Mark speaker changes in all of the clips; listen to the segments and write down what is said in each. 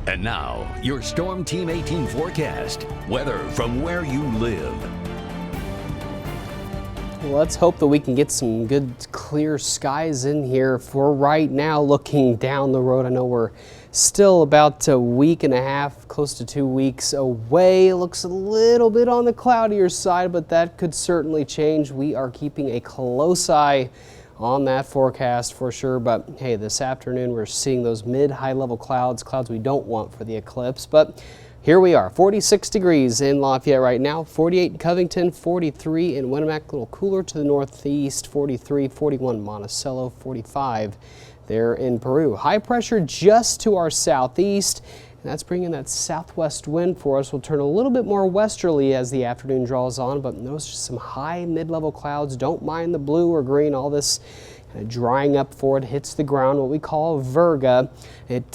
Speaker 1: And now, your Storm Team 18 forecast. Weather from where you live.
Speaker 2: Let's hope that we can get some good clear skies in here. For right now, looking down the road, I know we're still about a week and a half, close to 2 weeks away. It looks a little bit on the cloudier side, but that could certainly change. We are keeping a close eye on that forecast for sure. But hey, this afternoon we're seeing those mid-high level clouds we don't want for the eclipse. But here we are, 46 degrees in Lafayette right now, 48 in Covington, 43 in Winnemac, a little cooler to the northeast, 43, 41 Monticello, 45 there in Peru. High pressure just to our southeast, and that's bringing that southwest wind for us. We'll turn a little bit more westerly as the afternoon draws on, but notice just some high mid-level clouds. Don't mind the blue or green, all this drying up before it hits the ground, what we call virga.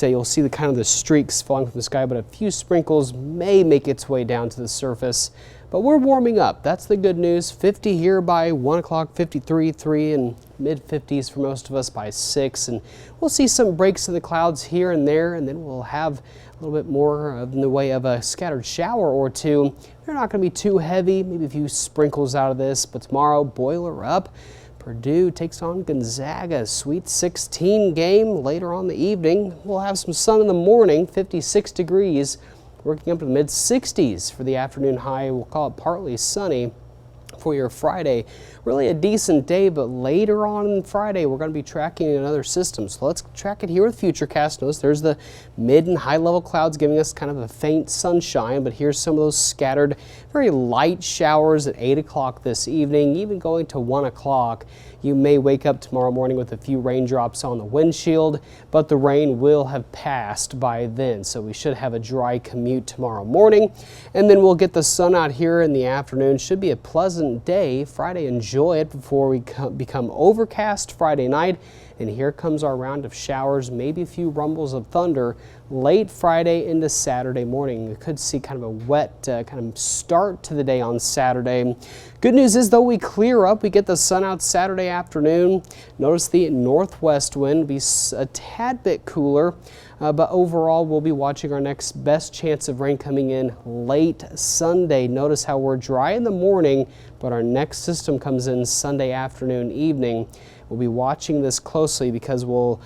Speaker 2: You'll see the kind of the streaks falling from the sky, but a few sprinkles may make its way down to the surface. But we're warming up. That's the good news. 50 here by 1 o'clock, 53, 3, and mid-50s for most of us by 6. And we'll see some breaks in the clouds here and there, and then we'll have a little bit more in the way of a scattered shower or two. They're not going to be too heavy, maybe a few sprinkles out of this, but tomorrow, boiler up. Purdue takes on Gonzaga, Sweet 16 game later on the evening. We'll have some sun in the morning, 56 degrees, working up to the mid-60s for the afternoon high. We'll call it partly sunny for your Friday. Really a decent day, but later on Friday we're going to be tracking another system. So let's track it here with Futurecast. Notice there's the mid and high level clouds giving us kind of a faint sunshine, but here's some of those scattered very light showers at 8 o'clock this evening, even going to 1 o'clock. You may wake up tomorrow morning with a few raindrops on the windshield, but the rain will have passed by then, so we should have a dry commute tomorrow morning. And then we'll get the sun out here in the afternoon. Should be a pleasant day. Friday, enjoy it before we become overcast Friday night. And here comes our round of showers, maybe a few rumbles of thunder late Friday into Saturday morning. We could see kind of a wet kind of start to the day on Saturday. Good news is, though, we clear up. We get the sun out Saturday afternoon. Notice the northwest wind be a tad bit cooler, but overall we'll be watching our next best chance of rain coming in late Sunday. Notice how we're dry in the morning, but our next system comes in Sunday afternoon, evening. We'll be watching this closely because we'll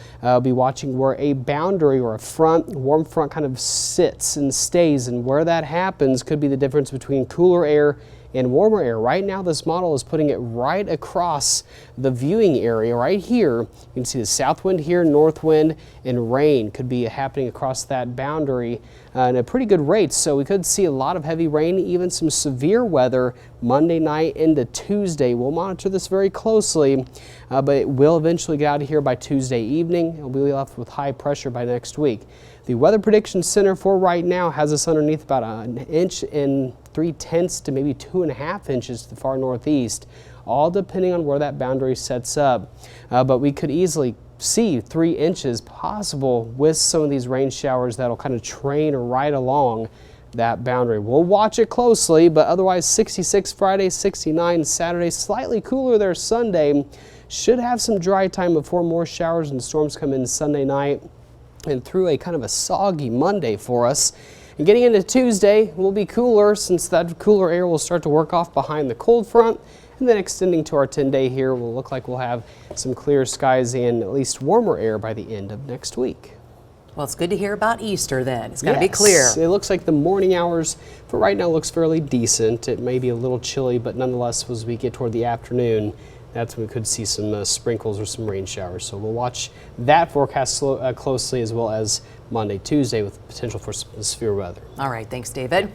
Speaker 2: be watching where a boundary or a warm front kind of sits and stays, and where that happens could be the difference between cooler air and warmer air. Right now this model is putting it right across the viewing area right here. You can see the south wind here, north wind, and rain could be happening across that boundary at a pretty good rate. So we could see a lot of heavy rain, even some severe weather Monday night into Tuesday. We'll monitor this very closely, but it will eventually get out of here by Tuesday evening. We'll be left with high pressure by next week. The Weather Prediction Center for right now has us underneath about 1 inch and 3/10 to maybe 2.5 inches to the far northeast, all depending on where that boundary sets up. But we could easily see 3 inches possible with some of these rain showers that'll kind of train right along that boundary. We'll watch it closely, but otherwise 66 Friday, 69 Saturday, slightly cooler there Sunday. Should have some dry time before more showers and storms come in Sunday night and through a kind of a soggy Monday for us. And getting into Tuesday will be cooler, since that cooler air will start to work off behind the cold front, and then extending to our 10-day here will look like we'll have some clear skies and at least warmer air by the end of next week.
Speaker 3: Well, it's good to hear about Easter then. It's going to be clear.
Speaker 2: It looks like the morning hours for right now looks fairly decent. It may be a little chilly, but nonetheless, as we get toward the afternoon, that's when we could see some sprinkles or some rain showers. So we'll watch that forecast closely, as well as Monday, Tuesday, with potential for some severe weather.
Speaker 3: All right, thanks, David.